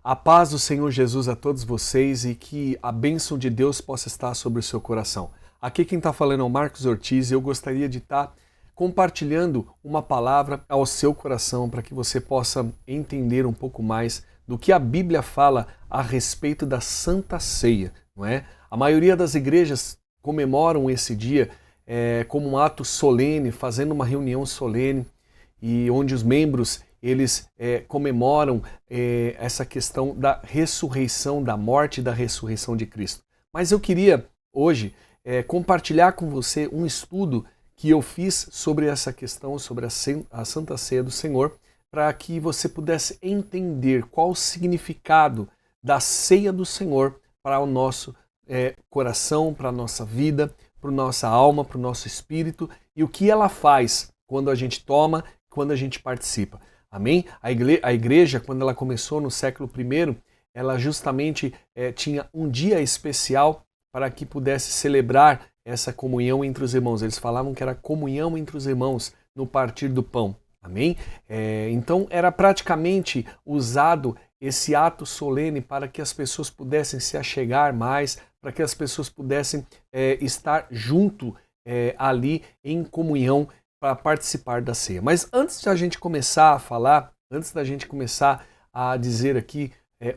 A paz do Senhor Jesus a todos vocês e que a bênção de Deus possa estar sobre o seu coração. Aqui quem está falando é o Marcos Ortiz e eu gostaria de estar compartilhando uma palavra ao seu coração para que você possa entender um pouco mais do que a Bíblia fala a respeito da Santa Ceia, não é? A maioria das igrejas comemoram esse dia como um ato solene, fazendo uma reunião solene e onde os membros eles comemoram essa questão da ressurreição, da morte e da ressurreição de Cristo. Mas eu queria hoje compartilhar com você um estudo que eu fiz sobre essa questão, sobre a Santa Ceia do Senhor, para que você pudesse entender qual o significado da ceia do Senhor para o nosso coração, para a nossa vida, para a nossa alma, para o nosso espírito e o que ela faz quando a gente toma, quando a gente participa. Amém? A igreja, quando ela começou no século I, ela justamente tinha um dia especial para que pudesse celebrar essa comunhão entre os irmãos. Eles falavam que era comunhão entre os irmãos no partir do pão. Amém? Então era praticamente usado esse ato solene para que as pessoas pudessem se achegar mais, para que as pessoas pudessem estar junto ali em comunhão para participar da ceia. Mas antes de a gente começar a falar, antes da gente começar a dizer aqui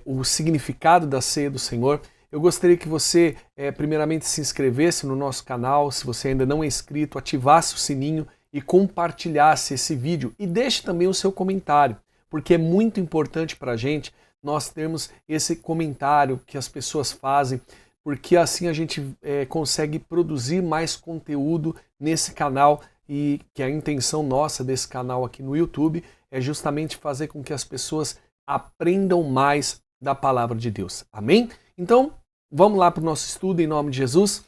o significado da ceia do Senhor, eu gostaria que você primeiramente se inscrevesse no nosso canal, se você ainda não é inscrito, ativasse o sininho e compartilhasse esse vídeo e deixe também o seu comentário, porque é muito importante para a gente nós termos esse comentário que as pessoas fazem, porque assim a gente consegue produzir mais conteúdo nesse canal e que a intenção nossa desse canal aqui no YouTube é justamente fazer com que as pessoas aprendam mais da palavra de Deus. Amém? Então, vamos lá para o nosso estudo em nome de Jesus.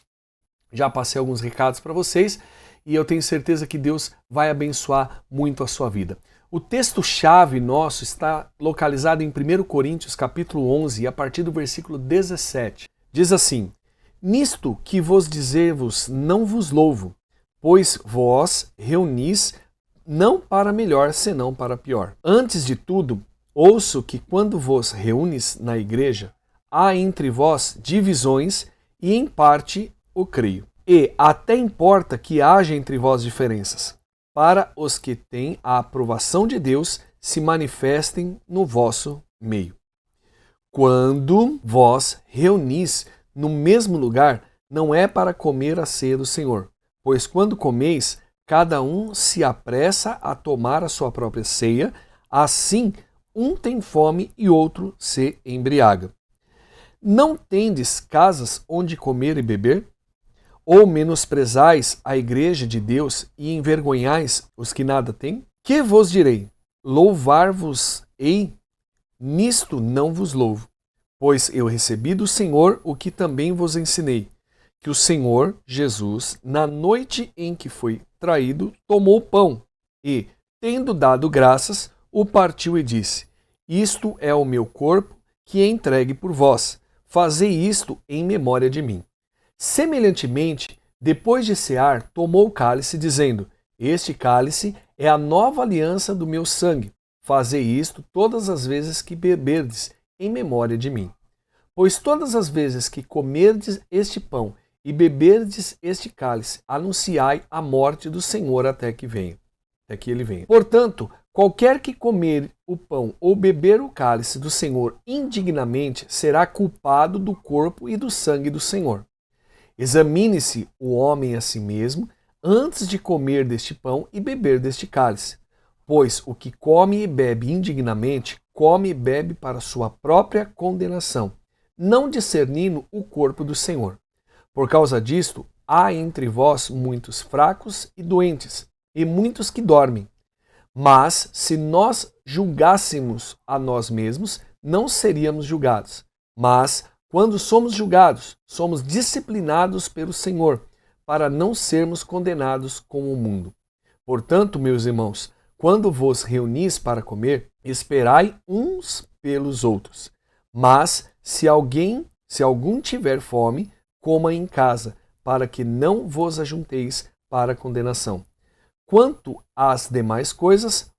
Já passei alguns recados para vocês e eu tenho certeza que Deus vai abençoar muito a sua vida. O texto-chave nosso está localizado em 1 Coríntios capítulo 11, a partir do versículo 17. Diz assim: Nisto que vos dizer-vos não vos louvo, pois vós reunis não para melhor, senão para pior. Antes de tudo, ouço que quando vos reunis na igreja, há entre vós divisões, e em parte o creio. E até importa que haja entre vós diferenças, para os que têm a aprovação de Deus se manifestem no vosso meio. Quando vós reunis no mesmo lugar, não é para comer a ceia do Senhor, pois quando comeis, cada um se apressa a tomar a sua própria ceia, assim um tem fome e outro se embriaga. Não tendes casas onde comer e beber? Ou menosprezais a igreja de Deus e envergonhais os que nada têm? Que vos direi? Louvar-vos-ei? Nisto não vos louvo, pois eu recebi do Senhor o que também vos ensinei, que o Senhor Jesus, na noite em que foi traído, tomou o pão e, tendo dado graças, o partiu e disse: Isto é o meu corpo que é entregue por vós. Fazei isto em memória de mim. Semelhantemente, depois de cear, tomou o cálice, dizendo: Este cálice é a nova aliança do meu sangue. Fazei isto todas as vezes que beberdes, em memória de mim. Pois todas as vezes que comerdes este pão e beberdes este cálice, anunciai a morte do Senhor até que ele venha. Portanto, qualquer que comer o pão ou beber o cálice do Senhor indignamente será culpado do corpo e do sangue do Senhor. Examine-se o homem a si mesmo antes de comer deste pão e beber deste cálice. Pois o que come e bebe indignamente, come e bebe para sua própria condenação, não discernindo o corpo do Senhor. Por causa disto, há entre vós muitos fracos e doentes, e muitos que dormem. Mas, se nós julgássemos a nós mesmos, não seríamos julgados. Mas, quando somos julgados, somos disciplinados pelo Senhor, para não sermos condenados com o mundo. Portanto, meus irmãos, quando vos reunis para comer, esperai uns pelos outros. Mas, se algum tiver fome, coma em casa, para que não vos ajunteis para a condenação. Quanto às demais coisas,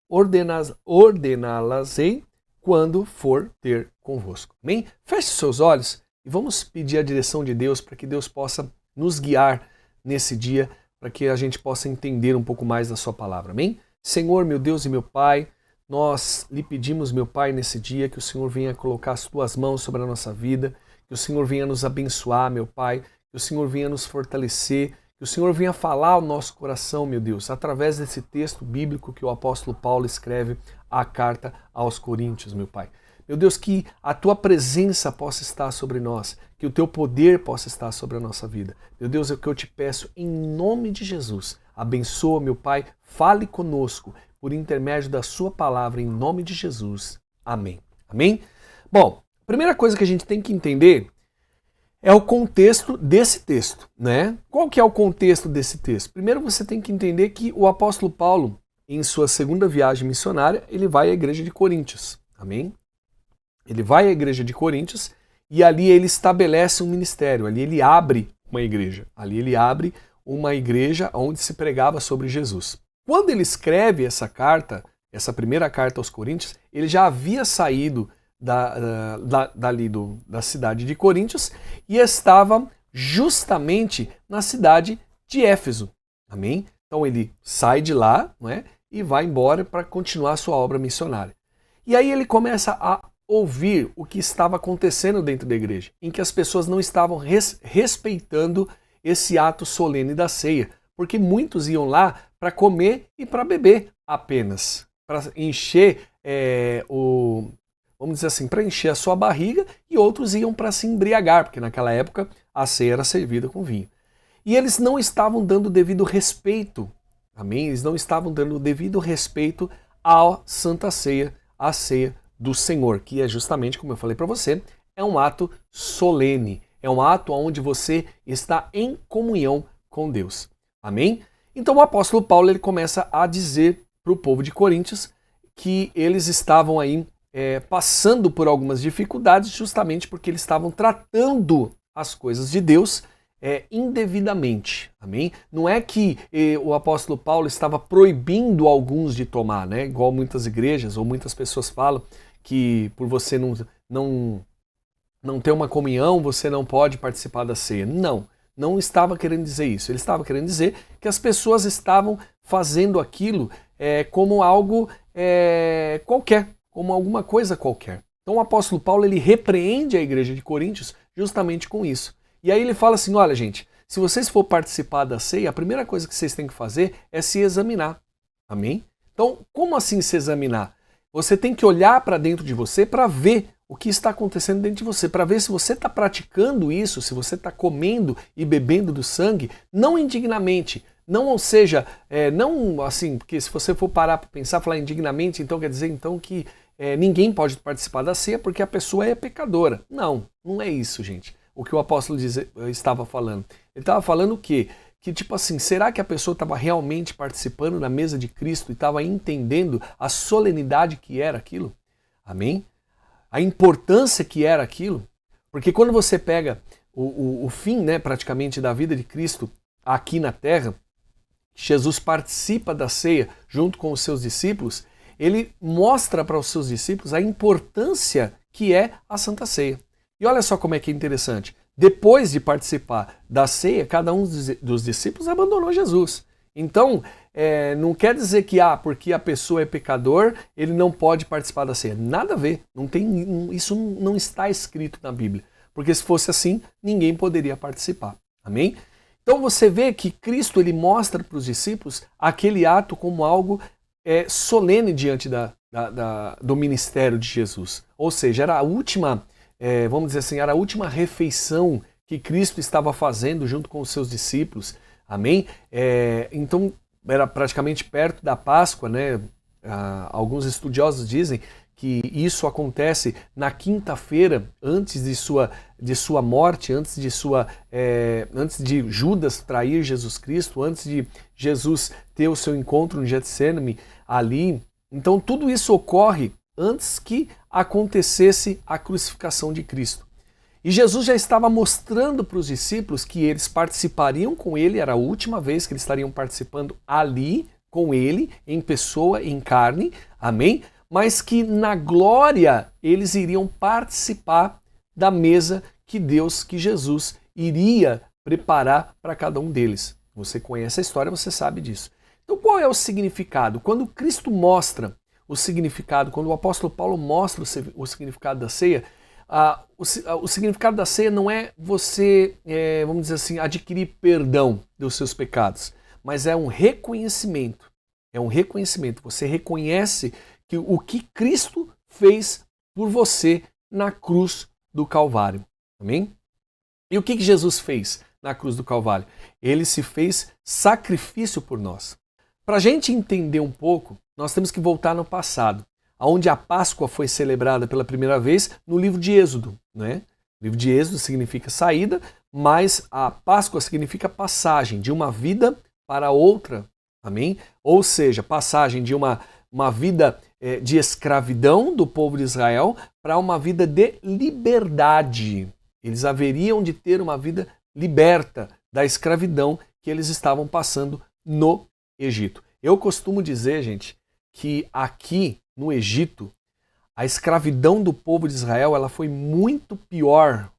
ordená-las-ei quando for ter convosco. Amém? Feche seus olhos e vamos pedir a direção de Deus para que Deus possa nos guiar nesse dia, para que a gente possa entender um pouco mais da sua palavra. Amém? Senhor, meu Deus e meu Pai, nós lhe pedimos, meu Pai, nesse dia que o Senhor venha colocar as tuas mãos sobre a nossa vida, que o Senhor venha nos abençoar, meu Pai, que o Senhor venha nos fortalecer, que o Senhor venha falar ao nosso coração, meu Deus, através desse texto bíblico que o apóstolo Paulo escreve a carta aos Coríntios, meu Pai. Meu Deus, que a tua presença possa estar sobre nós, que o teu poder possa estar sobre a nossa vida. Meu Deus, é o que eu te peço em nome de Jesus. Abençoa, meu Pai, fale conosco por intermédio da sua palavra em nome de Jesus. Amém. Amém? Bom, a primeira coisa que a gente tem que entender é o contexto desse texto, né? Qual que é o contexto desse texto? Primeiro você tem que entender que o apóstolo Paulo, em sua segunda viagem missionária, ele vai à igreja de Coríntios. Amém? Ele vai à igreja de Coríntios e ali ele estabelece um ministério, ali ele abre uma igreja. Ali ele abre uma igreja onde se pregava sobre Jesus. Quando ele escreve essa carta, essa primeira carta aos Coríntios, ele já havia saído da cidade de Coríntios e estava justamente na cidade de Éfeso. Amém? Então ele sai de lá, não é? E vai embora para continuar sua obra missionária. E aí ele começa a ouvir o que estava acontecendo dentro da igreja, em que as pessoas não estavam respeitando esse ato solene da ceia, porque muitos iam lá para comer e para beber apenas, para encher vamos dizer assim, para encher a sua barriga, e outros iam para se embriagar, porque naquela época a ceia era servida com vinho. E eles não estavam dando o devido respeito, amém? Eles não estavam dando o devido respeito à Santa Ceia, à ceia do Senhor, que é justamente, como eu falei para você, é um ato solene, é um ato onde você está em comunhão com Deus. Amém? Então o apóstolo Paulo ele começa a dizer para o povo de Coríntios que eles estavam aí passando por algumas dificuldades justamente porque eles estavam tratando as coisas de Deus indevidamente. Amém? Não é que o apóstolo Paulo estava proibindo alguns de tomar, né? Igual muitas igrejas ou muitas pessoas falam que por você não ter uma comunhão, você não pode participar da ceia. Não estava querendo dizer isso. Ele estava querendo dizer que as pessoas estavam fazendo aquilo como algo qualquer, como alguma coisa qualquer. Então o apóstolo Paulo ele repreende a igreja de Coríntios justamente com isso. E aí ele fala assim, olha gente, se vocês for participar da ceia, a primeira coisa que vocês têm que fazer é se examinar. Amém? Então, como assim se examinar? Você tem que olhar para dentro de você para ver o que está acontecendo dentro de você, para ver se você está praticando isso, se você está comendo e bebendo do sangue, não indignamente, não, ou seja, não assim, porque se você for parar para pensar, falar indignamente, então quer dizer então que ninguém pode participar da ceia porque a pessoa é pecadora. Não é isso, gente. O que o apóstolo estava falando. Ele estava falando o quê? Que tipo assim, será que a pessoa estava realmente participando da mesa de Cristo e estava entendendo a solenidade que era aquilo? Amém? A importância que era aquilo? Porque quando você pega o fim, né, praticamente da vida de Cristo aqui na Terra, Jesus participa da ceia junto com os seus discípulos, ele mostra para os seus discípulos a importância que é a Santa Ceia. E olha só como é que é interessante. Depois de participar da ceia, cada um dos discípulos abandonou Jesus. Então, não quer dizer que porque a pessoa é pecador, ele não pode participar da ceia. Nada a ver. Isso não está escrito na Bíblia. Porque se fosse assim, ninguém poderia participar. Amém? Então você vê que Cristo ele mostra para os discípulos aquele ato como algo solene diante do ministério de Jesus. Ou seja, era a última... vamos dizer assim, era a última refeição que Cristo estava fazendo junto com os seus discípulos, amém? Então era praticamente perto da Páscoa, né? Alguns estudiosos dizem que isso acontece na quinta-feira antes de sua morte, antes de Judas trair Jesus Cristo, antes de Jesus ter o seu encontro no Getsêmani ali. Então tudo isso ocorre antes que acontecesse a crucificação de Cristo. E Jesus já estava mostrando para os discípulos que eles participariam com ele, era a última vez que eles estariam participando ali com ele, em pessoa, em carne, amém? mas que na glória eles iriam participar da mesa que Jesus iria preparar para cada um deles. Você conhece a história, você sabe disso. Então qual é o significado? Quando Cristo mostra o significado, quando o apóstolo Paulo mostra o significado da ceia, o significado da ceia não é você, vamos dizer assim, adquirir perdão dos seus pecados, mas é um reconhecimento. É um reconhecimento. Você reconhece que o que Cristo fez por você na cruz do Calvário. Amém? E o que Jesus fez na cruz do Calvário? Ele se fez sacrifício por nós. Para a gente entender um pouco, nós temos que voltar no passado, onde a Páscoa foi celebrada pela primeira vez no livro de Êxodo. Né? O livro de Êxodo significa saída, mas a Páscoa significa passagem de uma vida para outra. Amém? Ou seja, passagem de uma vida de escravidão do povo de Israel para uma vida de liberdade. Eles haveriam de ter uma vida liberta da escravidão que eles estavam passando no Egito. Eu costumo dizer, gente, que aqui no Egito, a escravidão do povo de Israel ela foi muito pior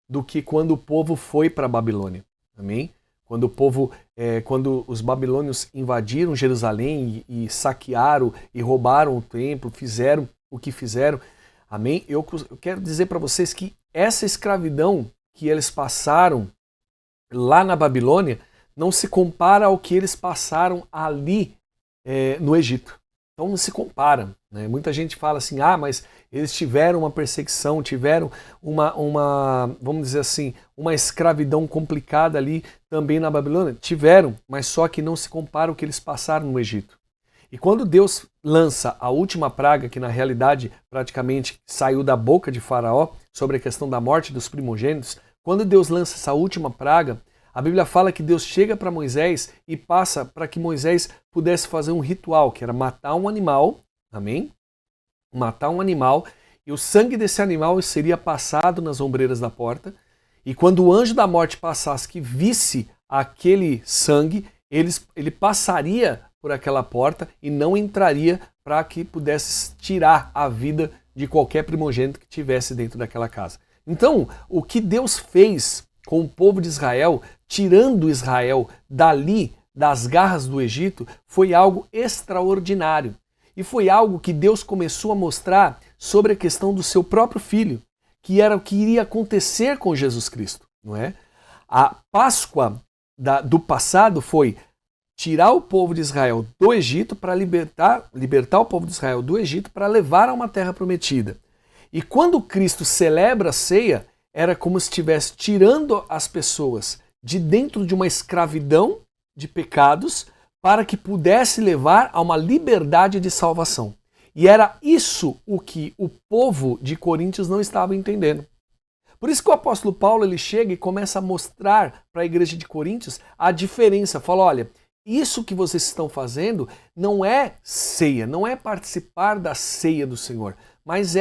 do que quando o povo foi para a Babilônia. Amém? Quando os babilônios invadiram Jerusalém e saquearam e roubaram o templo, fizeram o que fizeram, amém? Eu quero dizer para vocês que essa escravidão que eles passaram lá na Babilônia não se compara ao que eles passaram ali no Egito. Então não se compara. Né? Muita gente fala assim, mas eles tiveram uma perseguição, tiveram vamos dizer assim, uma escravidão complicada ali também na Babilônia. Tiveram, mas só que não se compara ao que eles passaram no Egito. E quando Deus lança a última praga, que na realidade praticamente saiu da boca de Faraó, sobre a questão da morte dos primogênitos, quando Deus lança essa última praga, a Bíblia fala que Deus chega para Moisés e passa para que Moisés pudesse fazer um ritual, que era matar um animal, amém? Matar um animal, e o sangue desse animal seria passado nas ombreiras da porta, e quando o anjo da morte passasse que visse aquele sangue, ele passaria por aquela porta e não entraria para que pudesse tirar a vida de qualquer primogênito que tivesse dentro daquela casa. Então, o que Deus fez com o povo de Israel, tirando Israel dali, das garras do Egito, foi algo extraordinário. E foi algo que Deus começou a mostrar sobre a questão do seu próprio filho, que era o que iria acontecer com Jesus Cristo, não é? A Páscoa do passado foi tirar o povo de Israel do Egito para libertar o povo de Israel do Egito para levar a uma terra prometida. E quando Cristo celebra a ceia, era como se estivesse tirando as pessoas de dentro de uma escravidão de pecados para que pudesse levar a uma liberdade de salvação. E era isso o que o povo de Coríntios não estava entendendo. Por isso que o apóstolo Paulo ele chega e começa a mostrar para a igreja de Coríntios a diferença. Fala, olha, isso que vocês estão fazendo não é ceia, não é participar da ceia do Senhor, mas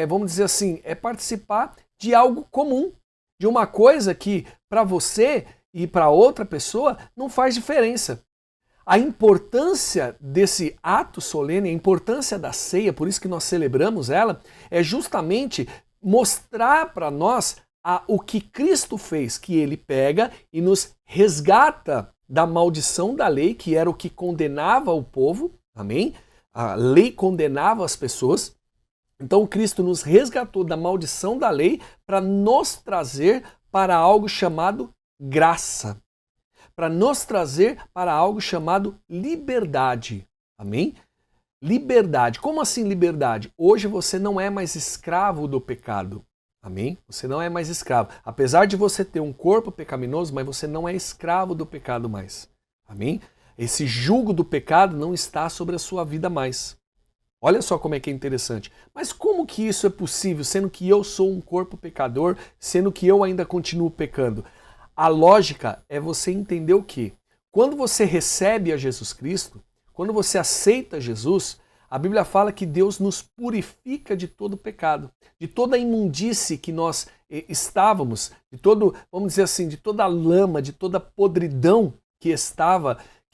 vamos dizer assim, é participar de algo comum, de uma coisa que para você e para outra pessoa não faz diferença. A importância desse ato solene, a importância da ceia, por isso que nós celebramos ela, é justamente mostrar para nós o que Cristo fez, que ele pega e nos resgata da maldição da lei, que era o que condenava o povo, amém? A lei condenava as pessoas. Então Cristo nos resgatou da maldição da lei para nos trazer para algo chamado graça. Para nos trazer para algo chamado liberdade. Amém? Liberdade. Como assim liberdade? Hoje você não é mais escravo do pecado. Amém? Você não é mais escravo. Apesar de você ter um corpo pecaminoso, mas você não é escravo do pecado mais. Amém? Esse jugo do pecado não está sobre a sua vida mais. Olha só como é que é interessante. Mas como que isso é possível, sendo que eu sou um corpo pecador, sendo que eu ainda continuo pecando? A lógica é você entender o quê? Quando você recebe a Jesus Cristo, quando você aceita Jesus, a Bíblia fala que Deus nos purifica de todo pecado, de toda a imundície que nós estávamos, de todo, vamos dizer assim, de toda a lama, de toda a podridão que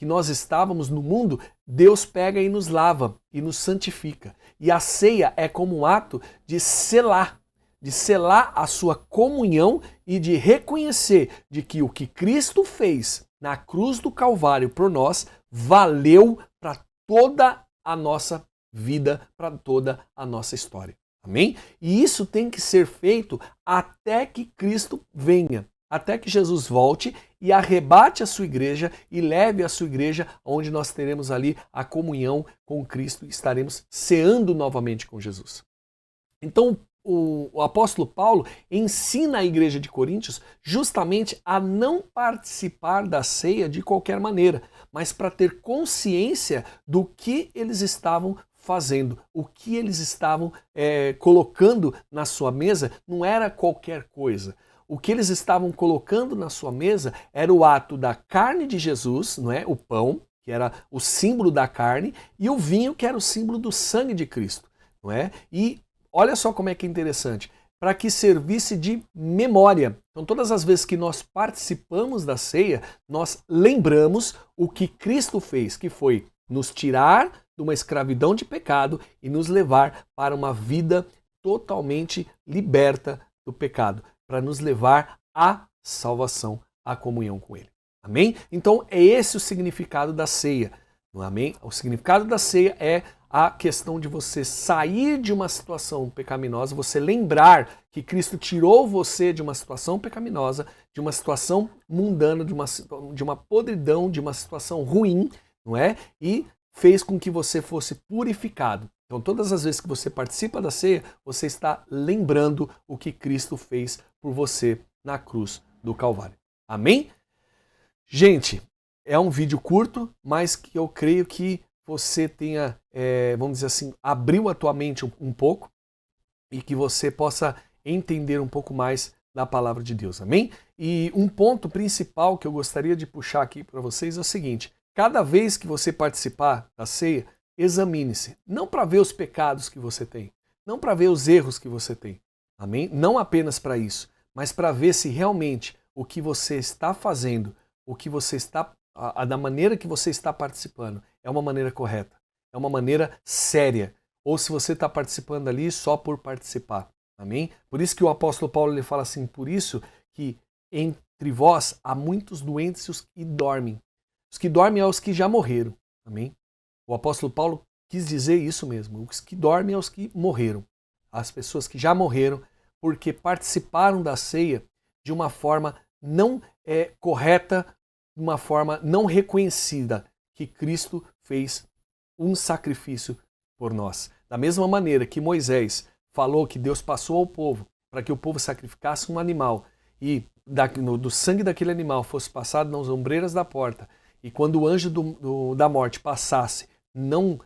que nós estávamos no mundo, Deus pega e nos lava e nos santifica. E a ceia é como um ato de selar a sua comunhão e de reconhecer de que o que Cristo fez na cruz do Calvário por nós valeu para toda a nossa vida, para toda a nossa história. Amém? E isso tem que ser feito até que Cristo venha, até que Jesus volte e arrebate a sua igreja e leve a sua igreja onde nós teremos ali a comunhão com Cristo e estaremos ceando novamente com Jesus. Então, o apóstolo Paulo ensina a igreja de Coríntios justamente a não participar da ceia de qualquer maneira, mas para ter consciência do que eles estavam fazendo, o que eles estavam colocando na sua mesa não era qualquer coisa. O que eles estavam colocando na sua mesa era o ato da carne de Jesus, não é? O pão, que era o símbolo da carne, e o vinho, que era o símbolo do sangue de Cristo, não é? E olha só como é que é interessante, para que servisse de memória. Então, todas as vezes que nós participamos da ceia, nós lembramos o que Cristo fez, que foi nos tirar de uma escravidão de pecado e nos levar para uma vida totalmente liberta do pecado, para nos levar à salvação, à comunhão com Ele. Amém? Então, é esse o significado da ceia. Amém? O significado da ceia é a questão de você sair de uma situação pecaminosa, você lembrar que Cristo tirou você de uma situação pecaminosa, de uma situação mundana, de uma podridão, de uma situação ruim, não é? E fez com que você fosse purificado. Então, todas as vezes que você participa da ceia, você está lembrando o que Cristo fez por você na cruz do Calvário. Amém? Gente, é um vídeo curto, mas que eu creio que você tenha, vamos dizer assim, abriu a tua mente um pouco e que você possa entender um pouco mais da palavra de Deus. Amém? E um ponto principal que eu gostaria de puxar aqui para vocês é o seguinte: cada vez que você participar da ceia, examine-se. Não para ver os pecados que você tem, não para ver os erros que você tem. Amém? Não apenas para isso, mas para ver se realmente o que você está fazendo, o que você está, da maneira que você está participando, é uma maneira correta, é uma maneira séria, ou se você está participando ali só por participar. Amém? Por isso que o apóstolo Paulo ele fala assim: por isso que entre vós há muitos doentes e os que dormem. Os que dormem são os que já morreram. Amém? O apóstolo Paulo quis dizer isso mesmo. Os que dormem são os que morreram. As pessoas que já morreram porque participaram da ceia de uma forma não correta, de uma forma não reconhecida, que Cristo fez um sacrifício por nós. Da mesma maneira que Moisés falou que Deus passou ao povo para que o povo sacrificasse um animal e do sangue daquele animal fosse passado nas ombreiras da porta, e quando o anjo da morte passasse, não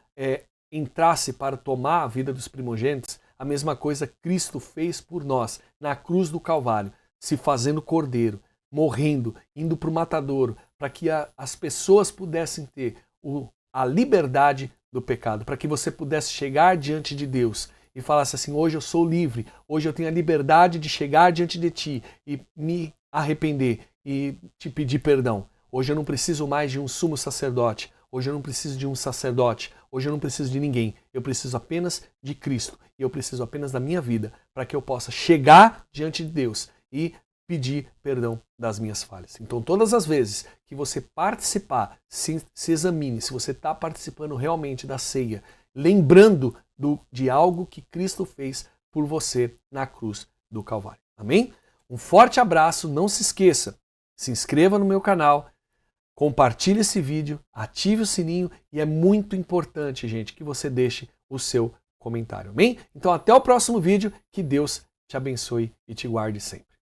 entrasse para tomar a vida dos primogênitos, a mesma coisa Cristo fez por nós na cruz do Calvário, se fazendo cordeiro, morrendo, indo para o matadouro, para que as pessoas pudessem ter a liberdade do pecado, para que você pudesse chegar diante de Deus e falasse assim: hoje eu sou livre, hoje eu tenho a liberdade de chegar diante de ti e me arrepender e te pedir perdão. Hoje eu não preciso mais de um sumo sacerdote, hoje eu não preciso de um sacerdote, hoje eu não preciso de ninguém, eu preciso apenas de Cristo e eu preciso apenas da minha vida para que eu possa chegar diante de Deus e pedir perdão das minhas falhas. Então, todas as vezes que você participar, se examine se você está participando realmente da ceia, lembrando de algo que Cristo fez por você na cruz do Calvário. Amém? Um forte abraço, não se esqueça, se inscreva no meu canal, compartilhe esse vídeo, ative o sininho e é muito importante, gente, que você deixe o seu comentário. Amém? Então, até o próximo vídeo, que Deus te abençoe e te guarde sempre.